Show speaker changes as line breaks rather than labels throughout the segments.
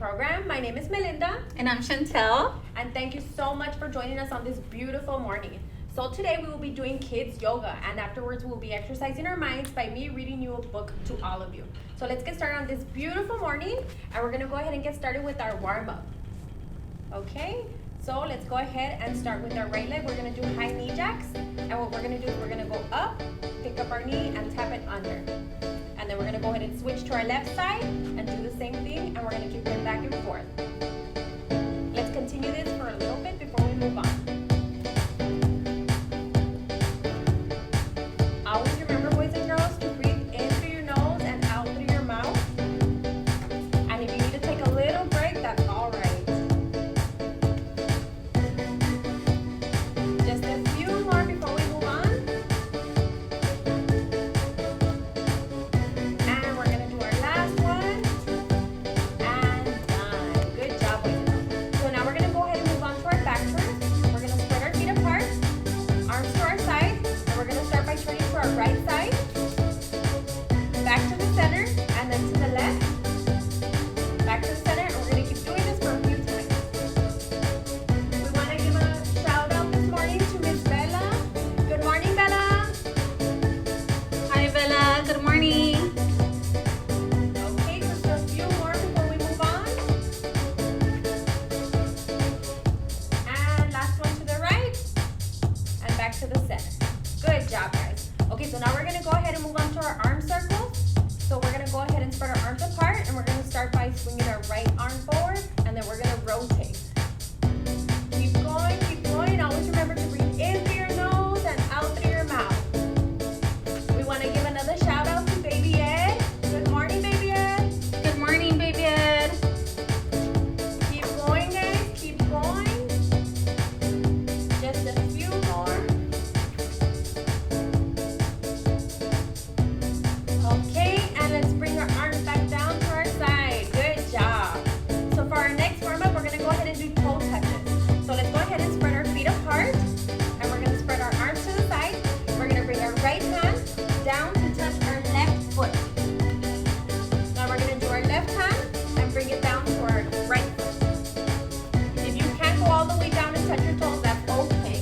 program. My name is Melinda.
And I'm Chantel.
And thank you so much for joining us on this beautiful morning. So today we will be doing kids yoga, and afterwards we'll be exercising our minds by me reading you a book to all of you. So let's get started on this beautiful morning, and we're gonna go ahead and get started with our warm-up. Okay, so let's go ahead and start with our right leg. We're gonna do high knee jacks, and what we're gonna do is we're gonna go up, pick up our knee, and tap it under. And then we're gonna go ahead and switch to our left side and do the same thing, and we're gonna keep going back and forth. Let's continue this for a little bit before we move on. Always remember, boys and girls, to breathe in through your nose and out through your mouth. And if you need to take a little break, that's all right. Just a few more before we move on. And we're gonna do our last one. And done. Good job, boys and girls. So now we're gonna go ahead and move on to our back turn. We're gonna spread our feet apart, arms to our side, and we're gonna start by turning to our right side, back to the center, and then to the left, back to the center, and we're gonna keep doing this for a few times. We wanna give a shout out this morning to Miss Bella. Good morning, Bella.
Hi, Bella. Good morning.
Okay, just a few more before we move on. And last one to the right, and back to the center. Good job, guys. Okay, so now we're gonna go ahead and move on to our arm circles. So we're gonna go ahead and spread our arms apart, and we're gonna start by swinging our right arm forward, and then we're gonna rotate. Keep going, keep going. Always remember to breathe in through your nose and out through your mouth. We wanna give another shout out to Baby Ed. Good morning, Baby Ed.
Good morning, baby Ed.
Keep going, guys, keep going. Just a few more. Okay, and let's bring our arms back down to our side. Good job. So for our next warm-up, we're gonna go ahead and do toe touches. So let's go ahead and spread our feet apart, and we're gonna spread our arms to the side. We're gonna bring our right hand down to touch our left foot. Now we're gonna do our left hand and bring it down to our right foot. If you can't go all the way down and touch your toes, that's okay.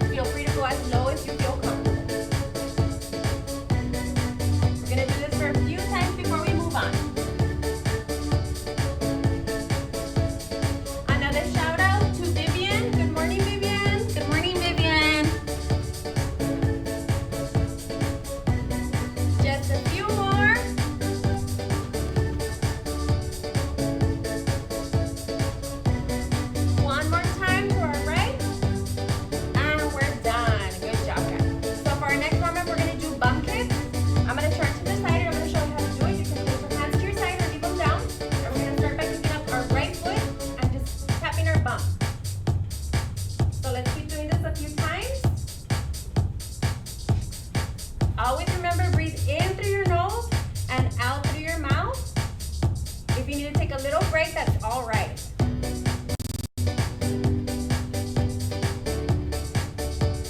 Feel free to go as low as you feel comfortable. We're gonna do this for a few times before we move on. Another shout out to Vivian. Good morning, Vivian.
Good morning, Vivian.
Just a few more. One more time to our right. And we're done. Good job, guys. So for our next warm-up, we're gonna do bum kicks. I'm gonna turn to the side, and I'm gonna show you how to do it. You can place your hands to your side or leave them down. And we're gonna start by picking up our right foot and just tapping our bum. So let's keep doing this a few times. Always remember, breathe in through your nose and out through your mouth. If you need to take a little break, that's all right.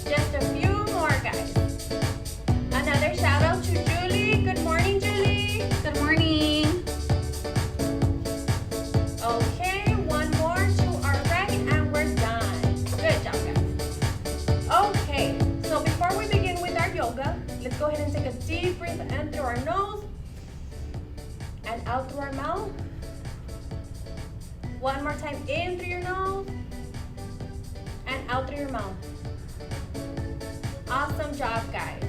Just a few more, guys. Another shout out to Julie. Good morning, Julie.
Good morning.
Okay, one more to our right, and we're done. Good job, guys. Okay, so before we begin with our yoga, let's go ahead and take a deep breath in through our nose and out through our mouth. One more time, in through your nose and out through your mouth. Awesome job, guys.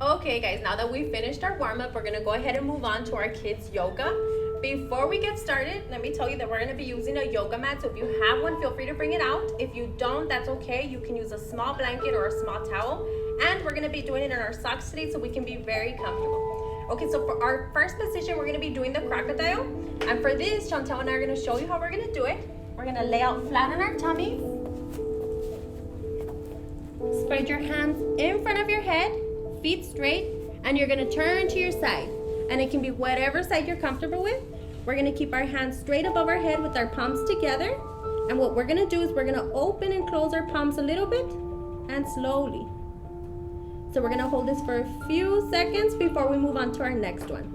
Okay, guys, now that we finished our warm-up, we're gonna go ahead and move on to our kids yoga. Before we get started, let me tell you that we're gonna be using a yoga mat. So if you have one, feel free to bring it out. If you don't, that's okay. You can use a small blanket or a small towel. And we're gonna be doing it in our socks today so we can be very comfortable. Okay, so for our first position, we're gonna be doing the crocodile. And for this, Chantel and I are gonna show you how we're gonna do it. We're gonna lay out flat on our tummy. Spread your hands in front of your head, feet straight, and you're gonna turn to your side. And it can be whatever side you're comfortable with. We're gonna keep our hands straight above our head with our palms together. And what we're gonna do is we're gonna open and close our palms a little bit and slowly. So we're gonna hold this for a few seconds before we move on to our next one.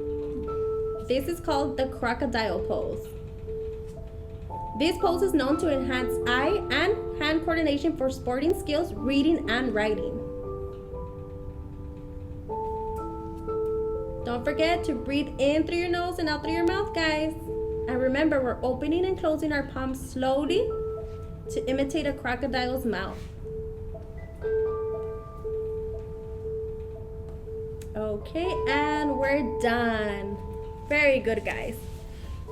This is called the crocodile pose. This pose is known to enhance eye and hand coordination for sporting skills, reading, and writing. Don't forget to breathe in through your nose and out through your mouth, guys. And remember, we're opening and closing our palms slowly to imitate a crocodile's mouth. Okay, and we're done. Very good, guys.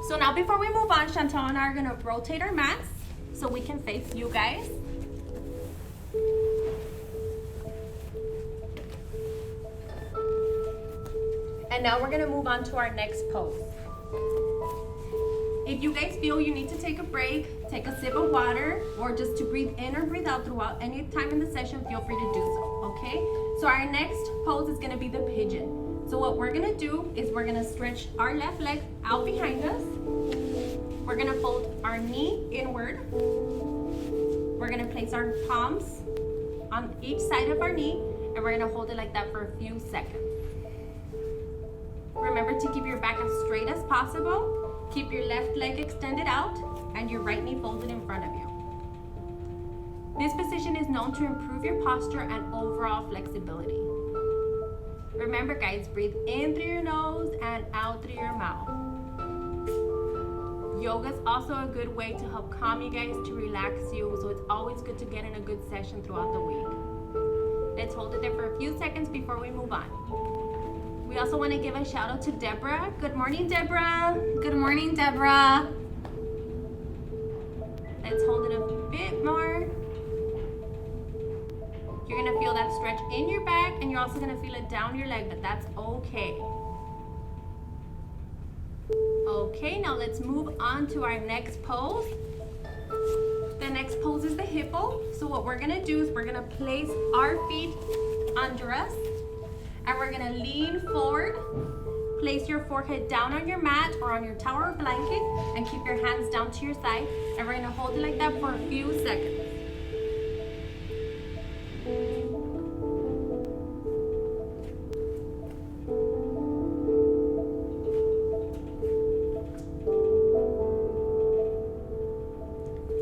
So now before we move on, Chantal and I are gonna rotate our mats so we can face you guys. And now we're gonna move on to our next pose. If you guys feel you need to take a break, take a sip of water, or just to breathe in or breathe out throughout any time in the session, feel free to do so, okay? So our next pose is gonna be the pigeon. So what we're gonna do is we're gonna stretch our left leg out behind us. We're gonna fold our knee inward. We're gonna place our palms on each side of our knee, and we're gonna hold it like that for a few seconds. Remember to keep your back as straight as possible. Keep your left leg extended out and your right knee folded in front of you. This position is known to improve your posture and overall flexibility. Remember, guys, breathe in through your nose and out through your mouth. Yoga is also a good way to help calm you guys, to relax you, so it's always good to get in a good session throughout the week. Let's hold it there for a few seconds before we move on. We also want to give a shout out to Deborah. Good morning, Deborah.
Good morning, Deborah.
Let's hold it a bit more. You're gonna feel that stretch in your back, and you're also gonna feel it down your leg, but that's okay. Okay, now let's move on to our next pose. The next pose is the hippo. So what we're gonna do is we're gonna place our feet under us, and we're gonna lean forward. Place your forehead down on your mat or on your towel or blanket, and keep your hands down to your side. And we're gonna hold it like that for a few seconds.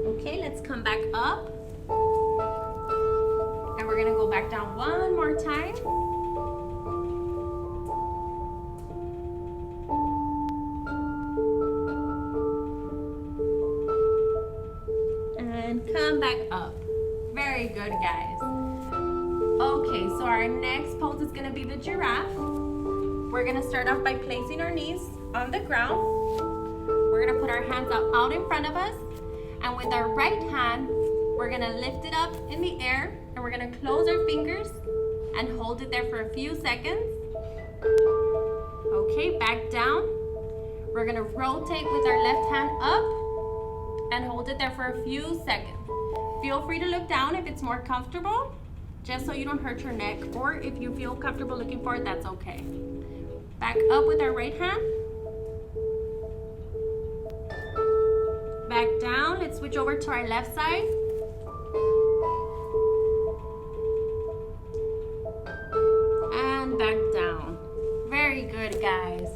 Okay, let's come back up. And we're gonna go back down one more time. Come back up. Very good, guys. Okay, so our next pose is gonna be the giraffe. We're gonna start off by placing our knees on the ground. We're gonna put our hands out in front of us, and with our right hand, we're gonna lift it up in the air, and we're gonna close our fingers and hold it there for a few seconds. Okay, back down. We're gonna rotate with our left hand up and hold it there for a few seconds. Feel free to look down if it's more comfortable, just so you don't hurt your neck, or if you feel comfortable looking forward, that's okay. Back up with our right hand. Back down. Let's switch over to our left side. And back down. Very good, guys.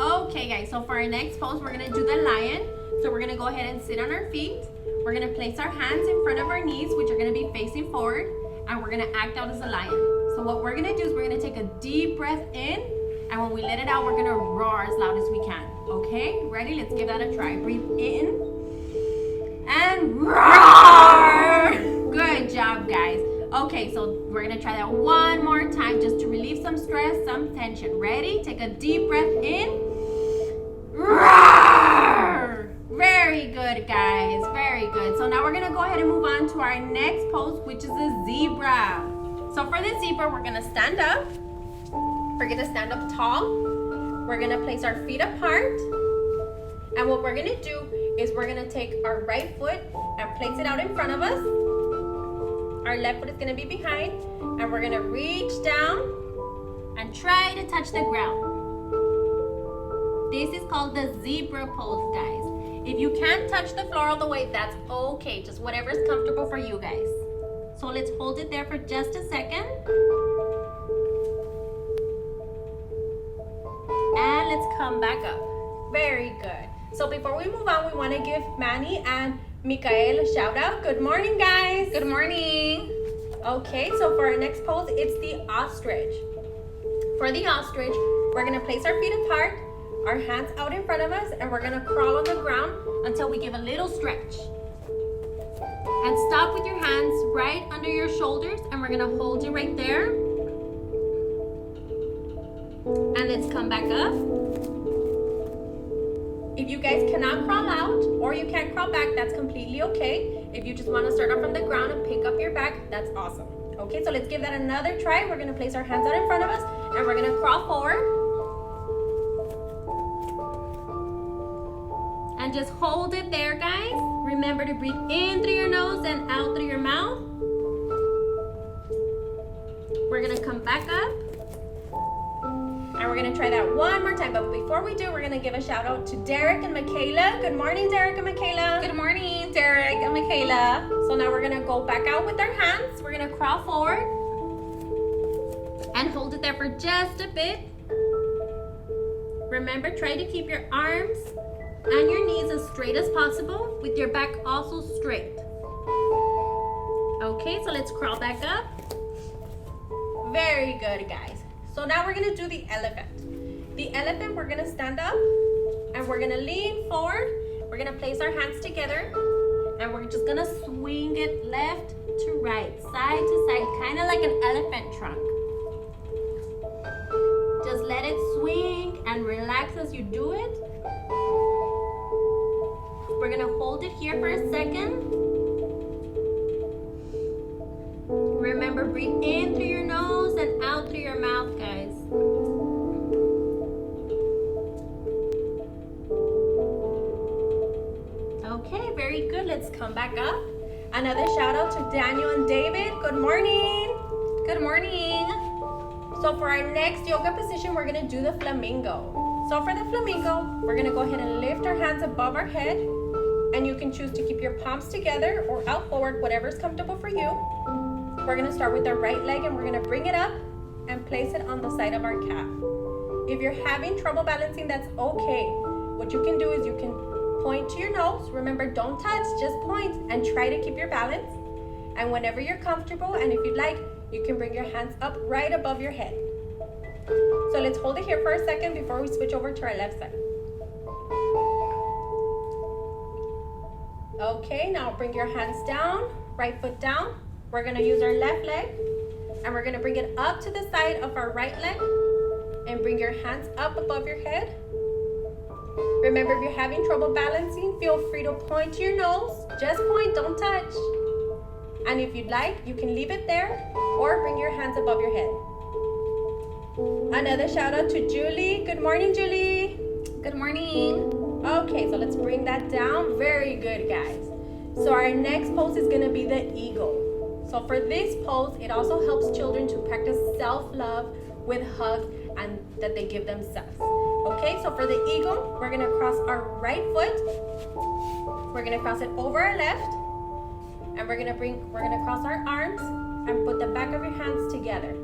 Okay, guys, so for our next pose, we're gonna do the lion. So we're gonna go ahead and sit on our feet. We're gonna place our hands in front of our knees, which are gonna be facing forward, and we're gonna act out as a lion. So what we're gonna do is we're gonna take a deep breath in, and when we let it out, we're gonna roar as loud as we can. Okay, ready? Let's give that a try. Breathe in, and roar! Good job, guys. Okay, so we're gonna try that one more time just to relieve some stress, some tension. Ready? Take a deep breath in. Roar! Very good, guys. Very good. So now we're gonna go ahead and move on to our next pose, which is a zebra. So for the zebra, we're gonna stand up. We're gonna stand up tall. We're gonna place our feet apart. And what we're gonna do is we're gonna take our right foot and place it out in front of us. Our left foot is gonna be behind, and we're gonna reach down and try to touch the ground. This is called the zebra pose, guys. If you can't touch the floor all the way, that's okay. Just whatever's comfortable for you guys. So let's hold it there for just a second. come back up. Very good. So before we move on, we want to give Manny and Mikael a shout out. Good morning, guys.
Good morning.
Okay, so for our next pose, it's the ostrich. For the ostrich, we're gonna place our feet apart, our hands out in front of us, and we're gonna crawl on the ground until we give a little stretch. And stop with your hands right under your shoulders, and we're gonna hold it right there. And let's come back up. If you guys cannot crawl out or you can't crawl back, that's completely okay. If you just want to start off from the ground and pick up your back, that's awesome. Okay, so let's give that another try. We're going to place our hands out in front of us and we're going to crawl forward. And just hold it there, guys. Remember to breathe in through your nose and out through your mouth. We're going to come back up. And we're gonna try that one more time, but before we do, we're gonna give a shout out to Derek and Michaela. Good morning, Derek and Michaela.
Good morning, Derek and Michaela.
So now we're gonna go back out with our hands. We're gonna crawl forward and hold it there for just a bit. Remember, try to keep your arms and your knees as straight as possible with your back also straight. Okay, so let's crawl back up. Very good, guys. So now we're gonna do the elephant. The elephant, we're gonna stand up and we're gonna lean forward. We're gonna place our hands together and we're just gonna swing it left to right, side to side, kind of like an elephant trunk. Just let it swing and relax as you do it. We're gonna hold it here for a second. Remember, breathe in through your nose and out through your mouth, guys. Okay, very good. Let's come back up. Another shout out to Daniel and David. Good morning.
Good morning.
So for our next yoga position, we're gonna do the flamingo. So for the flamingo, we're gonna go ahead and lift our hands above our head. And you can choose to keep your palms together or out forward, whatever's comfortable for you. We're gonna start with our right leg and we're gonna bring it up and place it on the side of our calf. If you're having trouble balancing, that's okay. What you can do is you can point to your nose. Remember, don't touch, just point and try to keep your balance. And whenever you're comfortable, and if you'd like, you can bring your hands up right above your head. So let's hold it here for a second before we switch over to our left side. Okay, now bring your hands down, right foot down. We're gonna use our left leg and we're gonna bring it up to the side of our right leg and bring your hands up above your head. Remember, if you're having trouble balancing, feel free to point to your nose. Just point, don't touch. And if you'd like, you can leave it there or bring your hands above your head. Another shout out to Julie. Good morning, Julie.
Good morning.
Okay, so let's bring that down. Very good, guys. So our next pose is gonna be the eagle. So for this pose, it also helps children to practice self-love with hugs and that they give themselves. Okay, so for the eagle, we're gonna cross our right foot. We're gonna cross it over our left. And we're gonna cross our arms and put the back of your hands together.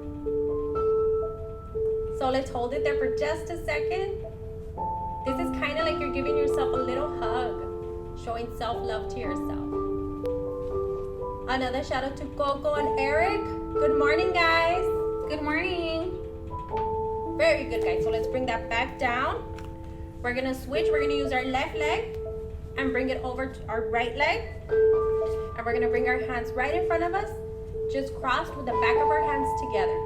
So let's hold it there for just a second. This is kind of like you're giving yourself a little hug, showing self-love to yourself. Another shout out to Coco and Eric. Good morning, guys.
Good morning.
Very good, guys. So let's bring that back down. We're gonna switch. We're gonna use our left leg and bring it over to our right leg. And we're gonna bring our hands right in front of us, just crossed with the back of our hands together.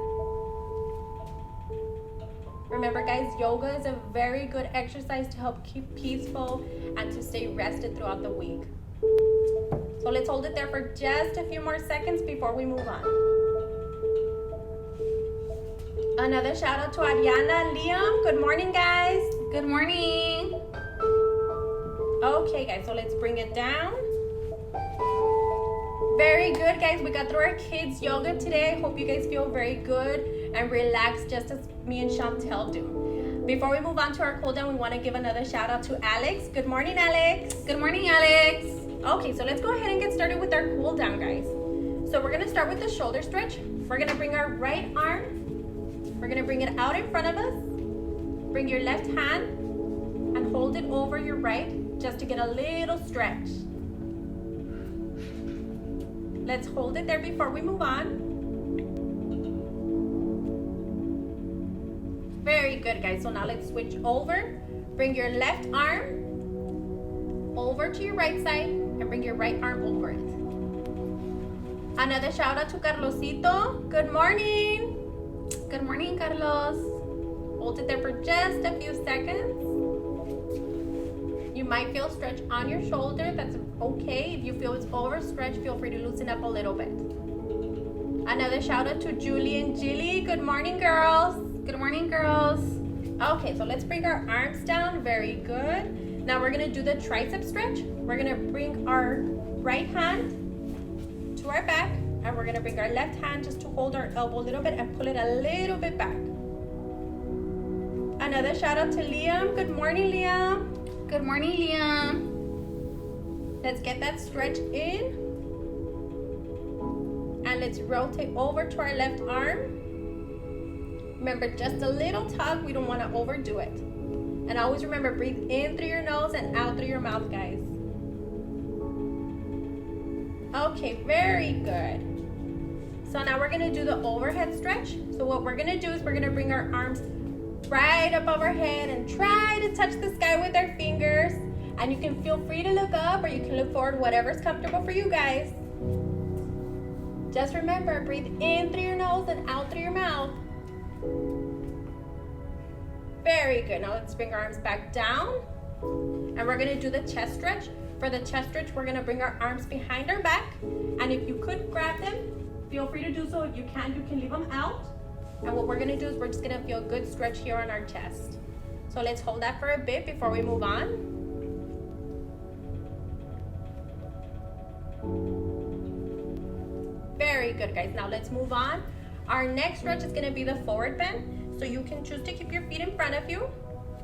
Remember, guys, yoga is a very good exercise to help keep peaceful and to stay rested throughout the week. So let's hold it there for just a few more seconds before we move on. Another shout out to Ariana and Liam. Good morning, guys.
Good morning.
Okay, guys, so let's bring it down. Very good, guys. We got through our kids yoga today. I hope you guys feel very good and relaxed, just as me and Chantel do. Before we move on to our cool down, we want to give another shout out to Alex. Good morning, Alex.
Good morning, Alex.
Okay, so let's go ahead and get started with our cool down, guys. So we're gonna start with the shoulder stretch. We're gonna bring our right arm. We're gonna bring it out in front of us. Bring your left hand and hold it over your right just to get a little stretch. Let's hold it there before we move on. Very good, guys. So now let's switch over. Bring your left arm over to your right side and bring your right arm over it. Another shout out to Carlosito. Good morning.
Good morning, Carlos.
Hold it there for just a few seconds. You might feel stretch on your shoulder. That's okay. If you feel it's overstretched, feel free to loosen up a little bit. Another shout out to Julie and Jilly. Good morning, girls.
Good morning, girls.
Okay, so let's bring our arms down. Very good. Now we're gonna do the tricep stretch. We're gonna bring our right hand to our back, and we're gonna bring our left hand just to hold our elbow a little bit and pull it a little bit back. Another shout out to Liam. Good morning, Liam.
Good morning, Liam.
Let's get that stretch in. And let's rotate over to our left arm. Remember, just a little tug. We don't want to overdo it. And always remember, breathe in through your nose and out through your mouth, guys. Okay, very good. So now we're going to do the overhead stretch. So what we're going to do is we're going to bring our arms right above our head and try to touch the sky with our fingers. And you can feel free to look up or you can look forward, whatever's comfortable for you guys. Just remember, breathe in through your nose and out through your mouth. Very good. Now let's bring our arms back down. And we're going to do the chest stretch. For the chest stretch, we're going to bring our arms behind our back. And if you could grab them, feel free to do so. If you can leave them out. And what we're going to do is we're just going to feel a good stretch here on our chest. So let's hold that for a bit before we move on. Very good, guys. Now let's move on. Our next stretch is going to be the forward bend. So you can choose to keep your feet in front of you.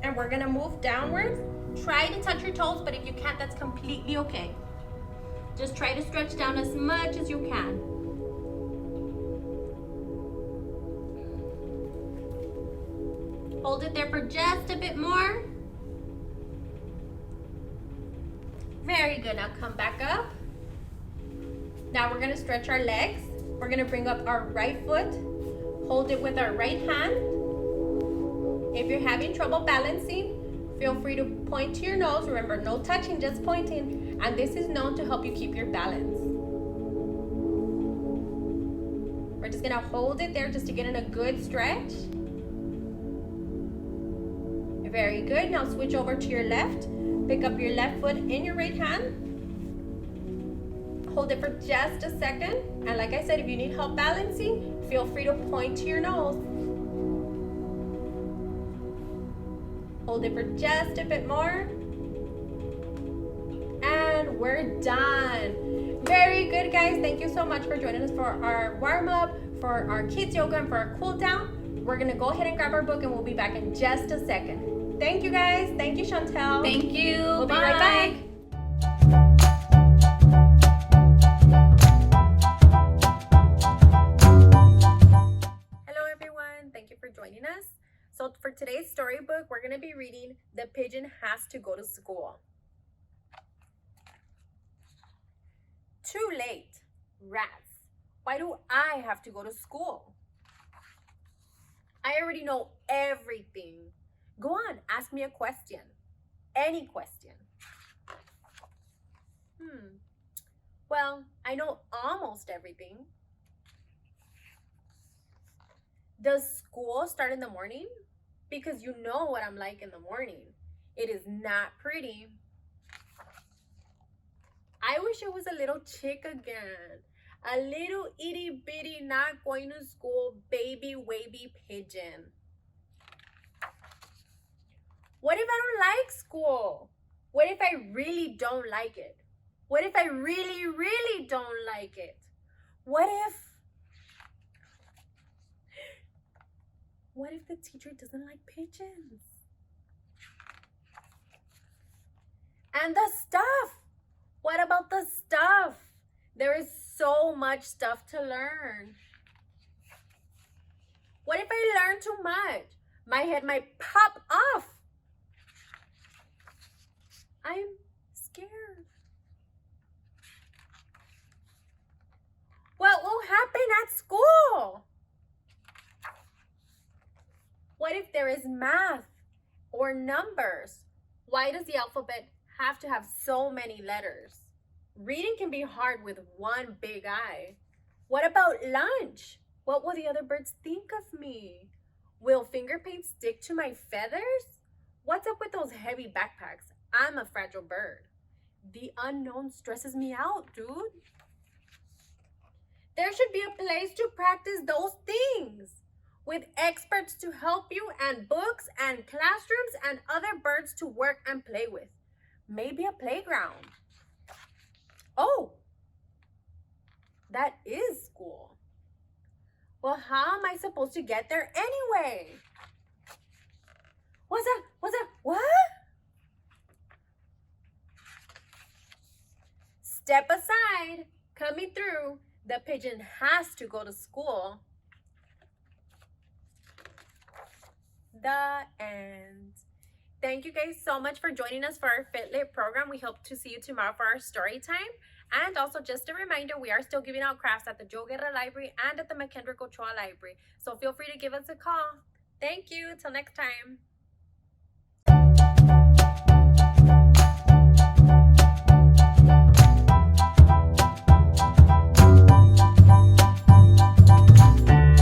And we're going to move downwards. Try to touch your toes, but if you can't, that's completely okay. Just try to stretch down as much as you can. Hold it there for just a bit more. Very good. Now come back up. Now we're going to stretch our legs. We're going to bring up our right foot. Hold it with our right hand. If you're having trouble balancing, feel free to point to your nose. Remember, no touching, just pointing. And this is known to help you keep your balance. We're just going to hold it there just to get in a good stretch. Very good. Now switch over to your left. Pick up your left foot in your right hand. Hold it for just a second. And like I said, if you need help balancing, feel free to point to your nose. Hold it for just a bit more. And we're done. Very good, guys. Thank you so much for joining us for our warm-up, for our kids yoga, and for our cool down. We're going to go ahead and grab our book, and we'll be back in just a second. Thank you, guys. Thank you, Chantel.
Thank you.
We'll
Bye.
be right back. Hello, everyone. Thank you for joining us. So for today's storybook, we're going to be reading The Pigeon Has to Go to School. Too late. Rats. Why do I have to go to school? I already know everything. Go on, ask me a question. Any question. Well, I know almost everything. Does school start in the morning? Because you know what I'm like in the morning. It is not pretty. I wish I was a little chick again. A little itty bitty not going to school baby wavy pigeon. What if I don't like school? What if I really don't like it? What if I really, really don't like it? What if the teacher doesn't like pigeons? And the stuff. What about the stuff? There is so much stuff to learn. What if I learn too much? My head might pop off. I'm scared. What will happen at school? What if there is math or numbers? Why does the alphabet have to have so many letters? Reading can be hard with one big eye. What about lunch? What will the other birds think of me? Will finger paint stick to my feathers? What's up with those heavy backpacks? I'm a fragile bird. The unknown stresses me out, dude. There should be a place to practice those things with experts to help you and books and classrooms and other birds to work and play with. Maybe a playground. Oh, that is school. Well, how am I supposed to get there anyway? What's that? What's that? What? Step aside. Coming through. The pigeon has to go to school. The end. Thank you guys so much for joining us for our FitLit program. We hope to see you tomorrow for our story time. And also just a reminder, we are still giving out crafts at the Joe Guerra Library and at the McKendrick Ochoa Library. So feel free to give us a call. Thank you. Till next time.